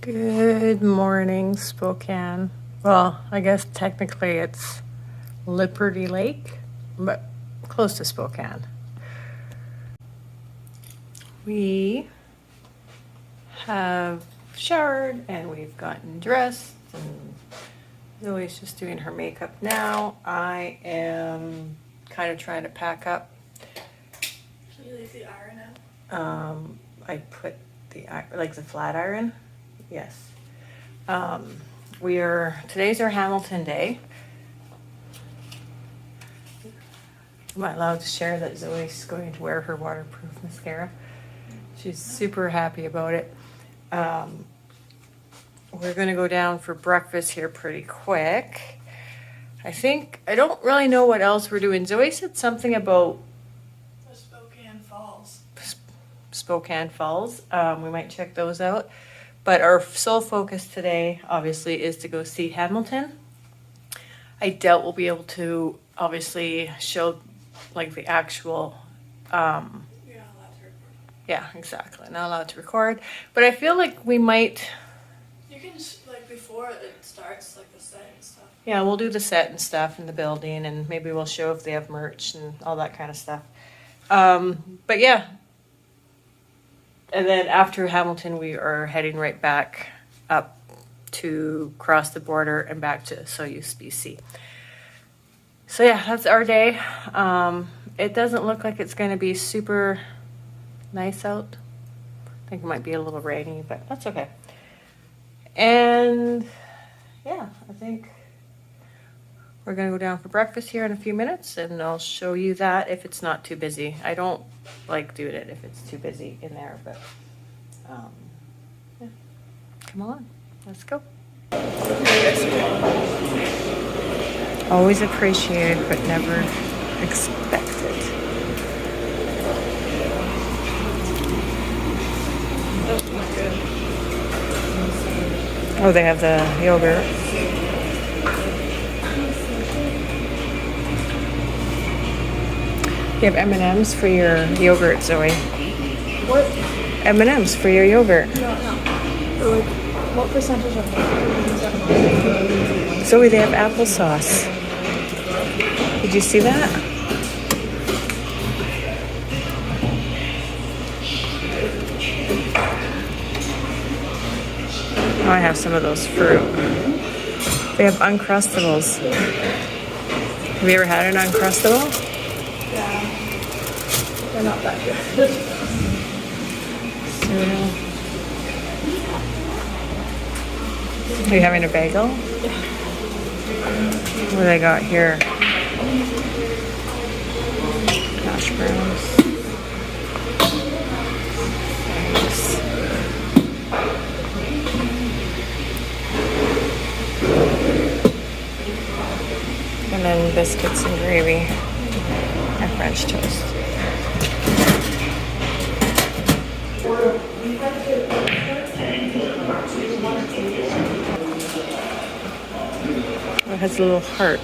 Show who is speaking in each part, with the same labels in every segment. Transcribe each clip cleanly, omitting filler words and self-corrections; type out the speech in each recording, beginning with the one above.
Speaker 1: Good morning, Spokane. Well, I guess technically it's Liberty Lake, but close to Spokane. We have showered and we've gotten dressed, and Zoe's just doing her makeup now. I am kind of trying to pack up.
Speaker 2: Should you leave the iron out?
Speaker 1: I put the flat iron. Yes. Today's our Hamilton Day. Am I allowed to share that Zoe's going to wear her waterproof mascara? She's super happy about it. We're going to go down for breakfast here pretty quick. I don't really know what else we're doing. Zoe said something about
Speaker 2: The Spokane Falls.
Speaker 1: Spokane Falls. We might check those out. But our sole focus today, obviously, is to go see Hamilton. I doubt we'll be able to, obviously, show, the actual...
Speaker 2: You're not allowed to record.
Speaker 1: Yeah, exactly. Not allowed to record. But I feel like we might...
Speaker 2: You can, before it starts, the set and stuff.
Speaker 1: Yeah, we'll do the set and stuff in the building, and maybe we'll show if they have merch and all that kind of stuff. But yeah. And then after Hamilton, we are heading right back up to cross the border and back to Soyuz, BC. So yeah, that's our day. It doesn't look like it's going to be super nice out. I think it might be a little rainy, but that's okay. And yeah, I think we're going to go down for breakfast here in a few minutes, and I'll show you that if it's not too busy. I don't like doing it if it's too busy in there, but yeah. Come on, let's go. Always appreciated, but never expected. Oh, they have the yogurt. You have M&Ms for your yogurt, Zoe.
Speaker 2: What?
Speaker 1: M&Ms for your yogurt.
Speaker 2: No. What percentage of it?
Speaker 1: Zoe, they have applesauce. Did you see that? Oh, I have some of those fruit. They have Uncrustables. Have you ever had an Uncrustable?
Speaker 2: Yeah. They're not that good.
Speaker 1: Cereal. Are you having a bagel?
Speaker 2: Yeah.
Speaker 1: What do they got here? Hash browns. Nice. And then biscuits and gravy and French toast. It has a little heart.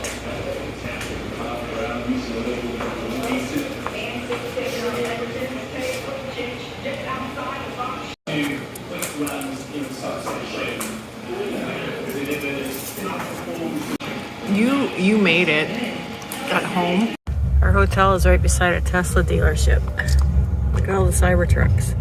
Speaker 1: You made it. Got home. Our hotel is right beside a Tesla dealership. Look at all the Cybertrucks.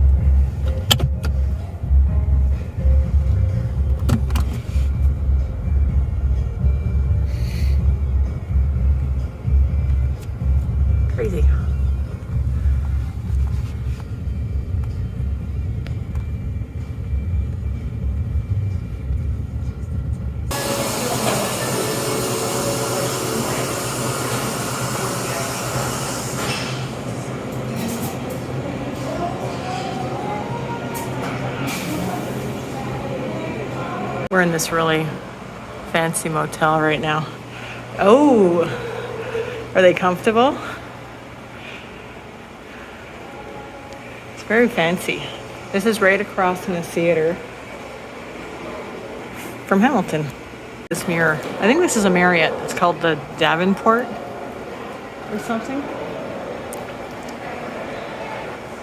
Speaker 1: Crazy. We're in this really fancy motel right now. Oh, are they comfortable? It's very fancy. This is right across from the theater from Hamilton. This mirror, I think this is a Marriott. It's called the Davenport or something.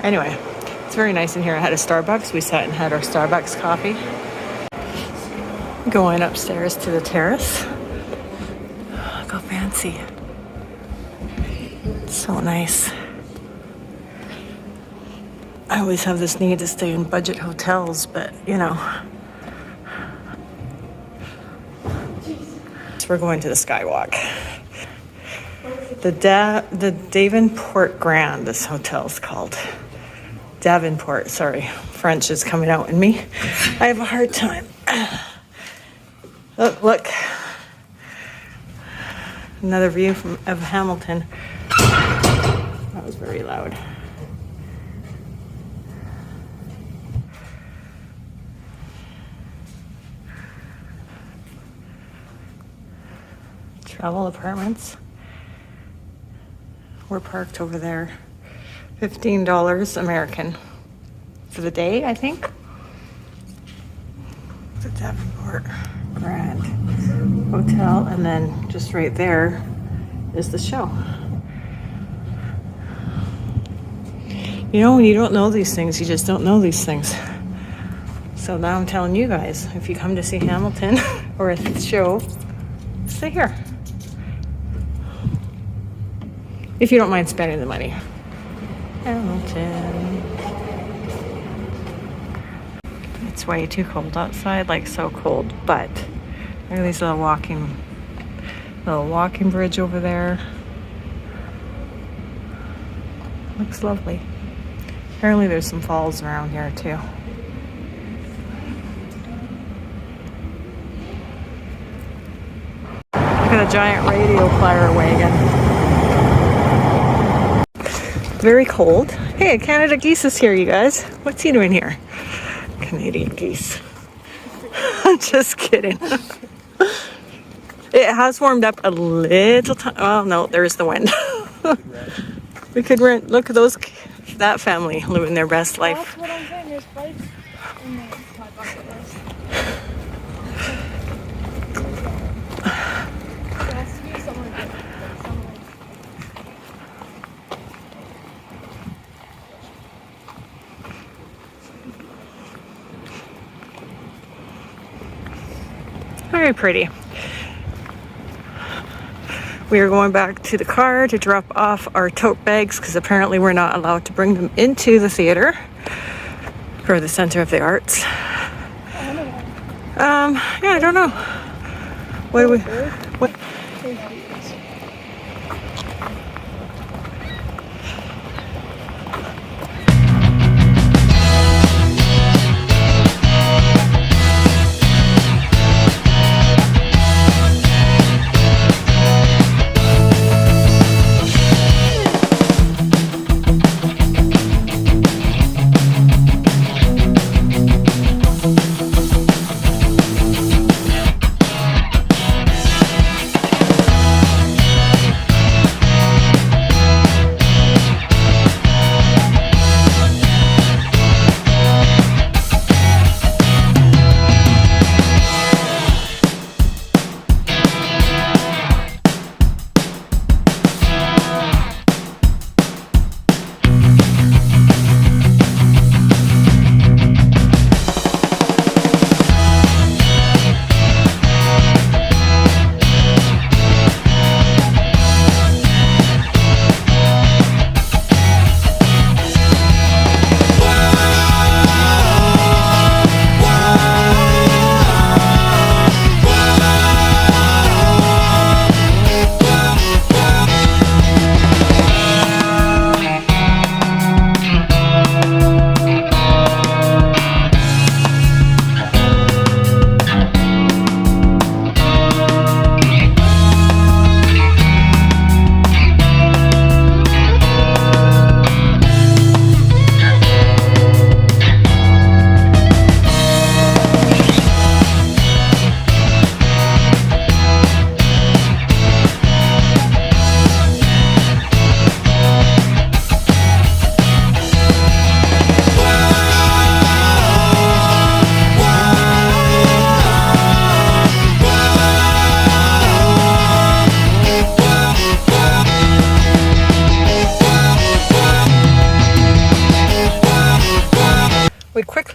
Speaker 1: Anyway, it's very nice in here. I had a Starbucks. We sat and had our Starbucks coffee. Going upstairs to the terrace. Look how fancy. It's so nice. I always have this need to stay in budget hotels, but you know. So we're going to the Skywalk. The Davenport Grand, this hotel's called. Davenport, sorry. French is coming out in me. I have a hard time. Look. Another view of Hamilton. That was very loud. Travel apartments. We're parked over there. $15 American for the day, I think. The Davenport Grand Hotel, and then just right there is the show. You know, when you don't know these things, you just don't know these things. So now I'm telling you guys, if you come to see Hamilton or a show, stay here. If you don't mind spending the money. Hamilton. It's way too cold outside, like so cold, but look at these little walking bridge over there. Looks lovely. Apparently there's some falls around here too. Look at a giant radio flyer wagon. Very cold. Hey, Canada Geese is here, you guys. What's he doing here? Canadian geese. I'm just kidding. It has warmed up a little time. Oh no, there's the wind. We could rent. Look at that family living their best life.
Speaker 2: That's what I'm saying. There's flights in my bucket list. There has to be somewhere good.
Speaker 1: Very pretty. We are going back to the car to drop off our tote bags because apparently we're not allowed to bring them into the theater or the Center of the Arts. Yeah, I don't know. What do we? What?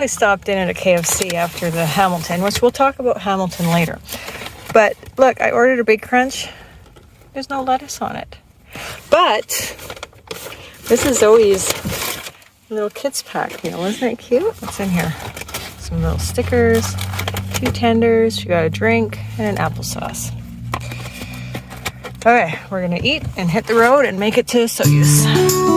Speaker 1: I stopped in at a KFC after the Hamilton, which we'll talk about Hamilton later. But look, I ordered a Big Crunch. There's no lettuce on it. But this is Zoe's little kids pack meal. Isn't it cute? What's in here? Some little stickers, 2 tenders, she got a drink, and an applesauce. Okay, we're gonna eat and hit the road and make it to Soyuz.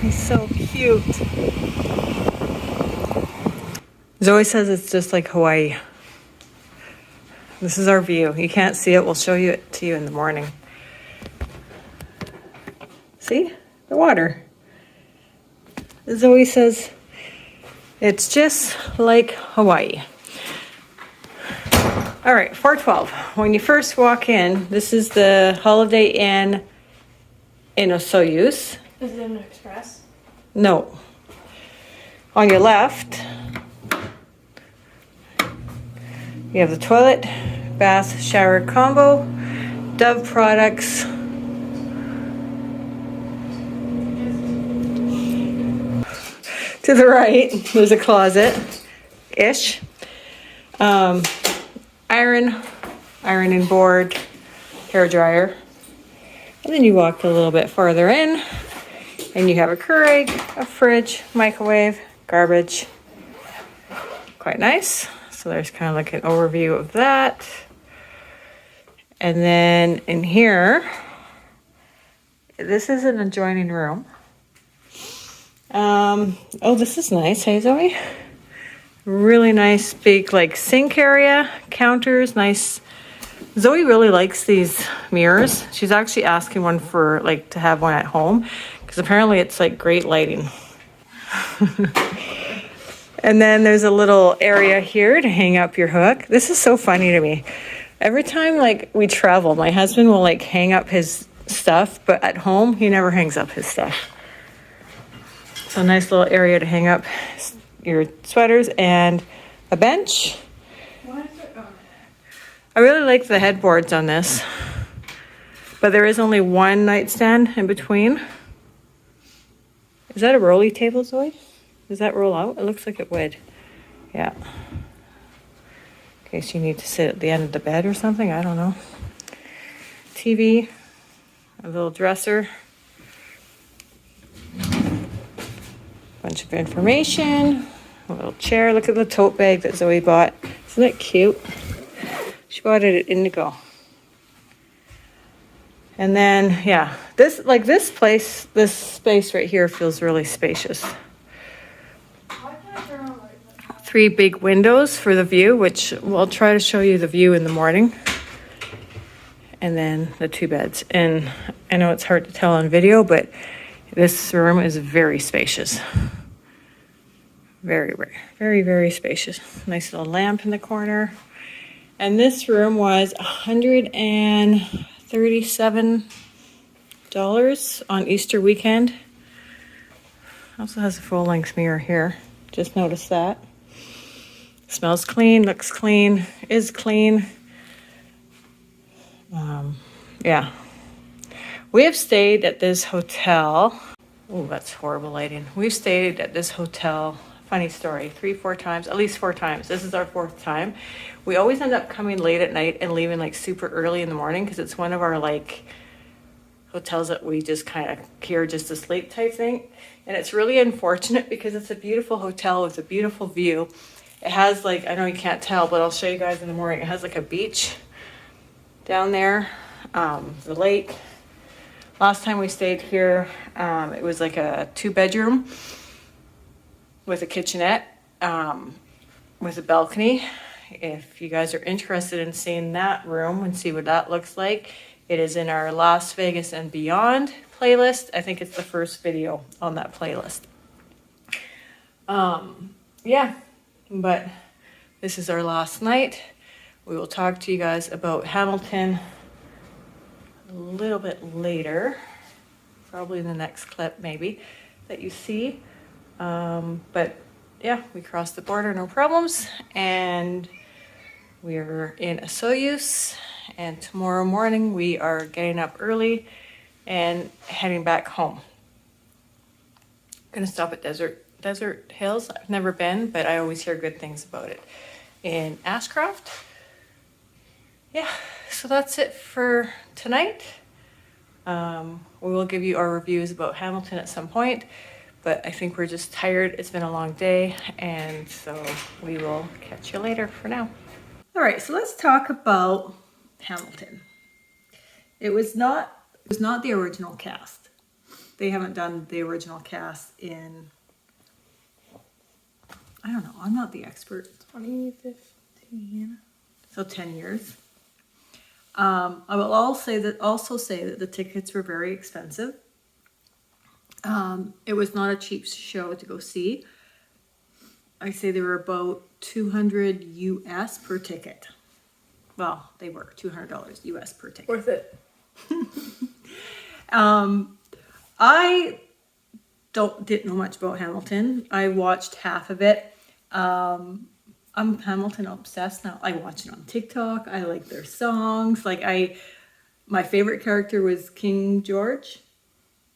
Speaker 1: He's so cute. Zoe says it's just like Hawaii. This is our view. You can't see it. We'll show you it to you in the morning. See? The water. Zoe says it's just like Hawaii. All right, 412. When you first walk in, this is the Holiday Inn in Soyuz.
Speaker 2: Is it an express?
Speaker 1: No. On your left, you have the toilet, bath, shower combo, Dove products. To the right, there's a closet-ish. Ironing board, hair dryer. And then you walk a little bit farther in, and you have a Keurig, a fridge, microwave, garbage. Quite nice. So there's kind of like an overview of that. And then in here, this is an adjoining room. Oh, this is nice. Hey, Zoe? Really nice big like sink area, counters, nice. Zoe really likes these mirrors. She's actually asking one for like to have one at home because apparently it's like great lighting. And then there's a little area here to hang up your hook. This is so funny to me. Every time like we travel, my husband will like hang up his stuff, but at home he never hangs up his stuff. So a nice little area to hang up your sweaters and a bench. I really like the headboards on this, but there is only one nightstand in between. Is that a rolly table, Zoe? Does that roll out? It looks like it would. Yeah. In case you need to sit at the end of the bed or something, I don't know. TV, a little dresser, bunch of information, a little chair. Look at the tote bag that Zoe bought. Isn't that cute? She bought it at Indigo. And then, yeah, this place, this space right here feels really spacious. 3 big windows for the view, which we'll try to show you the view in the morning. And then the 2 beds. And I know it's hard to tell on video, but this room is very spacious. Very, very, very, very spacious. Nice little lamp in the corner. And this room was $137 on Easter weekend. Also has a full-length mirror here. Just noticed that. Smells clean, looks clean, is clean. Yeah. We have stayed at this hotel. Oh, that's horrible lighting. We've stayed at this hotel, funny story, 3-4 times, at least 4 times. This is our 4th time. We always end up coming late at night and leaving like super early in the morning because it's one of our like hotels that we just kind of here just to sleep type thing. And it's really unfortunate because it's a beautiful hotel with a beautiful view. It has like, I know you can't tell, but I'll show you guys in the morning. It has like a beach down there, the lake, Last time we stayed here, it was like a 2-bedroom with a kitchenette, with a balcony. If you guys are interested in seeing that room and see what that looks like, it is in our Las Vegas and Beyond playlist. I think it's the first video on that playlist. Yeah, but this is our last night. We will talk to you guys about Hamilton a little bit later, probably in the next clip maybe that you see. But yeah, we crossed the border, no problems, and we're in a Soyuz, and tomorrow morning we are getting up early and heading back home. Gonna stop at Desert Hills. I've never been, but I always hear good things about it in Ashcroft. Yeah, so that's it for tonight. We will give you our reviews about Hamilton at some point, but I think we're just tired. It's been a long day, and so we will catch you later for now. All right, so let's talk about Hamilton. It was not the original cast. They haven't done the original cast in, I don't know, I'm not the expert.
Speaker 2: 2015.
Speaker 1: So 10 years. I will also say that the tickets were very expensive. It was not a cheap show to go see. I say they were about $200 US per ticket. Well, they were $200 US per ticket.
Speaker 2: Worth it.
Speaker 1: I didn't know much about Hamilton. I watched half of it. I'm Hamilton obsessed now. I watch it on TikTok. I like their songs. My favorite character was King George,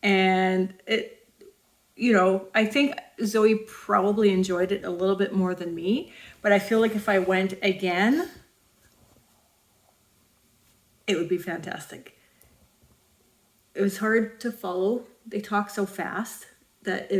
Speaker 1: and I think Zoe probably enjoyed it a little bit more than me, but I feel like if I went again, it would be fantastic. It was hard to follow. They talk so fast that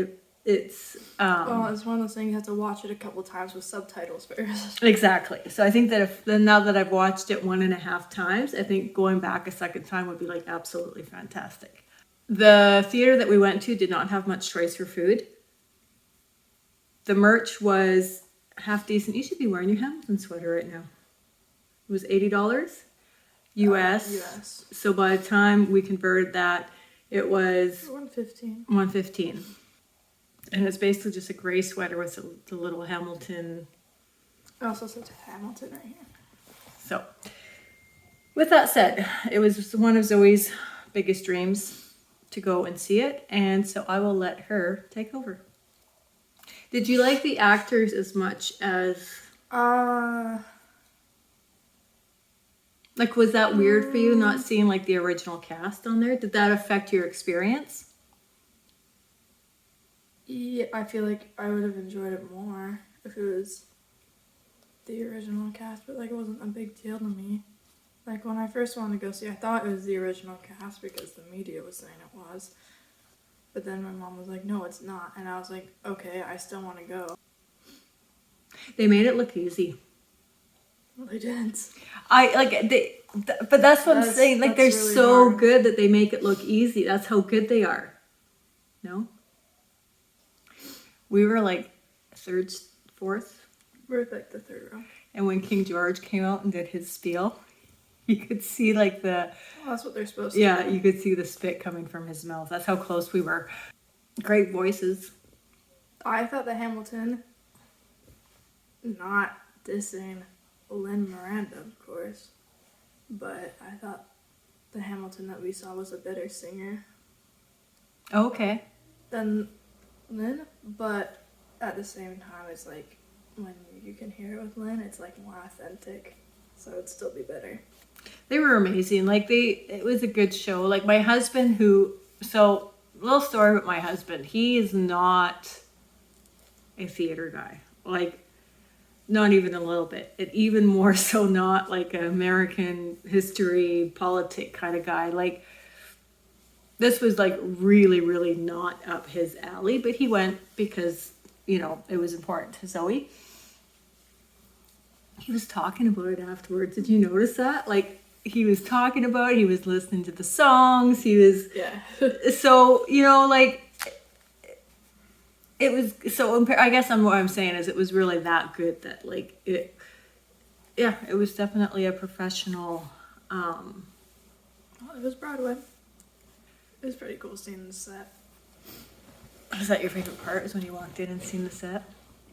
Speaker 1: it's
Speaker 2: Well, it's one of those things you have to watch it a couple times with subtitles first.
Speaker 1: Exactly. So I think that now that I've watched it 1.5 times, I think going back a second time would be like absolutely fantastic. The theater that we went to did not have much choice for food. The merch was half decent. You should be wearing your Hamilton sweater right now. It was $80 US.
Speaker 2: US.
Speaker 1: So by the time we converted that, it was
Speaker 2: $115.
Speaker 1: $115. And it's basically just a gray sweater with the little Hamilton.
Speaker 2: It also says Hamilton right here.
Speaker 1: So, with that said, it was one of Zoe's biggest dreams to go and see it, and so I will let her take over. Did you like the actors as much as... was that weird for you, not seeing the original cast on there? Did that affect your experience?
Speaker 2: Yeah, I feel like I would have enjoyed it more if it was the original cast, but it wasn't a big deal to me. When I first wanted to go see, I thought it was the original cast because the media was saying it was. But then my mom was like, no, it's not. And I was like, okay, I still want to go.
Speaker 1: They made it look easy.
Speaker 2: Well, they didn't.
Speaker 1: But that's what I'm saying. They're
Speaker 2: really
Speaker 1: so
Speaker 2: hard.
Speaker 1: good that they make it look easy. That's how good they are. No? We were third, fourth.
Speaker 2: We're the third row.
Speaker 1: And when King George came out and did his spiel, you could see
Speaker 2: Well, that's what they're supposed to do.
Speaker 1: Yeah, you could see the spit coming from his mouth. That's how close we were. Great voices.
Speaker 2: I thought the Hamilton, not dissing Lin-Miranda, of course, but I thought the Hamilton that we saw was a better singer
Speaker 1: Okay.
Speaker 2: than Lin, but at the same time, it's when you can hear it with Lin, it's more authentic, so it'd still be better.
Speaker 1: They were amazing. It was a good show. My husband little story about my husband. He is not a theater guy. Not even a little bit. Even more so not an American history, politic kind of guy. This was really, really not up his alley, but he went because, it was important to Zoe. He was talking about it afterwards. Did you notice that? he was talking about. He was listening to the songs. He was
Speaker 2: Yeah.
Speaker 1: so, you know, like it was so. I guess what I'm saying is it was really that good that like it. Yeah, it was definitely a professional.
Speaker 2: Well, it was Broadway. It was pretty cool seeing the set.
Speaker 1: Was that your favorite part? Was when you walked in and seen the set?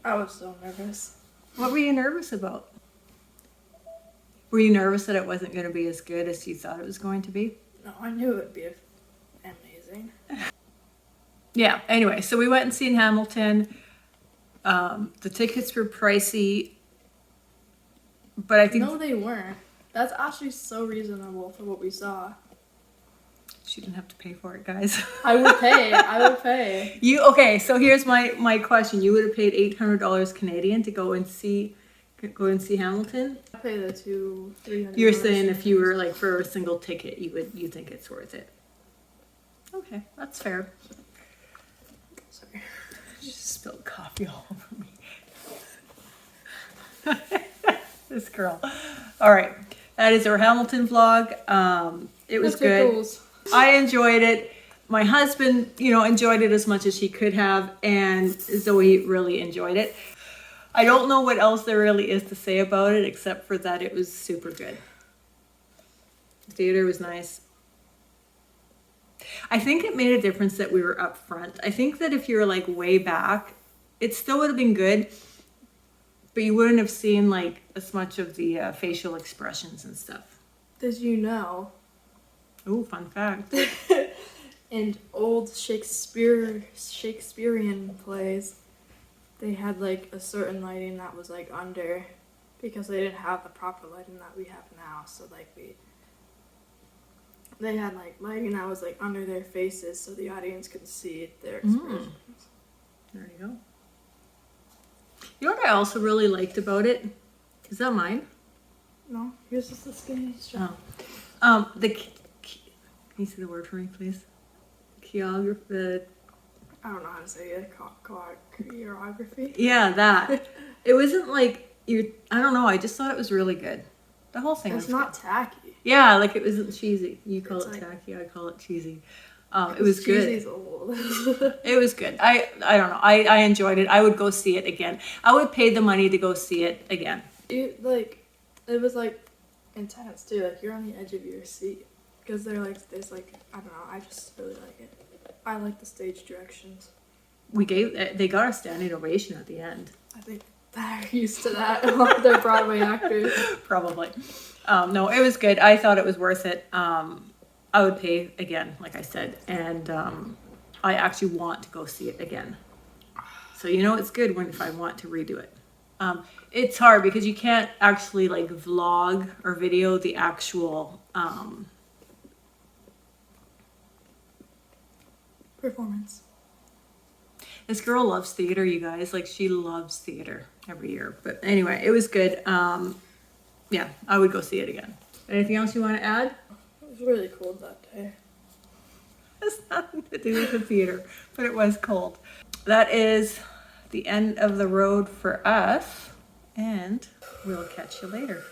Speaker 2: I was so nervous.
Speaker 1: What were you nervous about? Were you nervous that it wasn't going to be as good as you thought it was going to be?
Speaker 2: No, I knew it would be amazing.
Speaker 1: Yeah, anyway, so we went and seen Hamilton. The tickets were pricey, but I think...
Speaker 2: No, they weren't. That's actually so reasonable for what we saw.
Speaker 1: She didn't have to pay for it, guys.
Speaker 2: I would pay. I would pay.
Speaker 1: Okay, so here's my question. You would have paid $800 Canadian to go and see Hamilton?
Speaker 2: I pay the $200-$300.
Speaker 1: You're saying if you were like for a single ticket, you think it's worth it. Okay, that's fair.
Speaker 2: Sorry.
Speaker 1: She just spilled coffee all over me. This girl. All right, that is our Hamilton vlog. It was good.
Speaker 2: Goals.
Speaker 1: I enjoyed it. My husband, enjoyed it as much as he could have, and Zoe really enjoyed it. I don't know what else there really is to say about it except for that it was super good. The theater was nice. I think it made a difference that we were up front. I think that if you were like way back, it still would have been good, but you wouldn't have seen like as much of the facial expressions and stuff.
Speaker 2: Did you know?
Speaker 1: Oh, fun fact.
Speaker 2: In old Shakespearean plays, they had like a certain lighting that was like under, because they didn't have the proper lighting that we have now. So like they had like lighting that was like under their faces so the audience could see their expressions.
Speaker 1: There you go. You know what I also really liked about it? Is that mine?
Speaker 2: No, yours is the skinny strap.
Speaker 1: Oh. Can you say the word for me, please? Choreography.
Speaker 2: I don't know how to say it. Choreography.
Speaker 1: Yeah, that. It wasn't like I don't know. I just thought it was really good. The whole thing.
Speaker 2: It's
Speaker 1: was
Speaker 2: not
Speaker 1: good.
Speaker 2: tacky.
Speaker 1: Yeah, like it wasn't cheesy. You call
Speaker 2: It's
Speaker 1: it
Speaker 2: like,
Speaker 1: tacky. I call it cheesy. It was good.
Speaker 2: Cheesy's old.
Speaker 1: It was good. I don't know. I enjoyed it. I would go see it again. I would pay the money to go see it again.
Speaker 2: It was like intense too. Like you're on the edge of your seat because there's like I don't know. I just really like it. I like the stage directions.
Speaker 1: They got a standing ovation at the end.
Speaker 2: I think they're used to that. They're Broadway actors.
Speaker 1: Probably. No, it was good. I thought it was worth it. I would pay again, like I said, and I actually want to go see it again. So it's good if I want to redo it. It's hard because you can't actually like vlog or video the actual
Speaker 2: Performance.
Speaker 1: This girl loves theater, you guys. Like she loves theater every year. But anyway, it was good. Yeah, I would go see it again. Anything else you want to add?
Speaker 2: It was really cold that day.
Speaker 1: Has nothing to do with the theater, but it was cold. That is the end of the road for us, and we'll catch you later.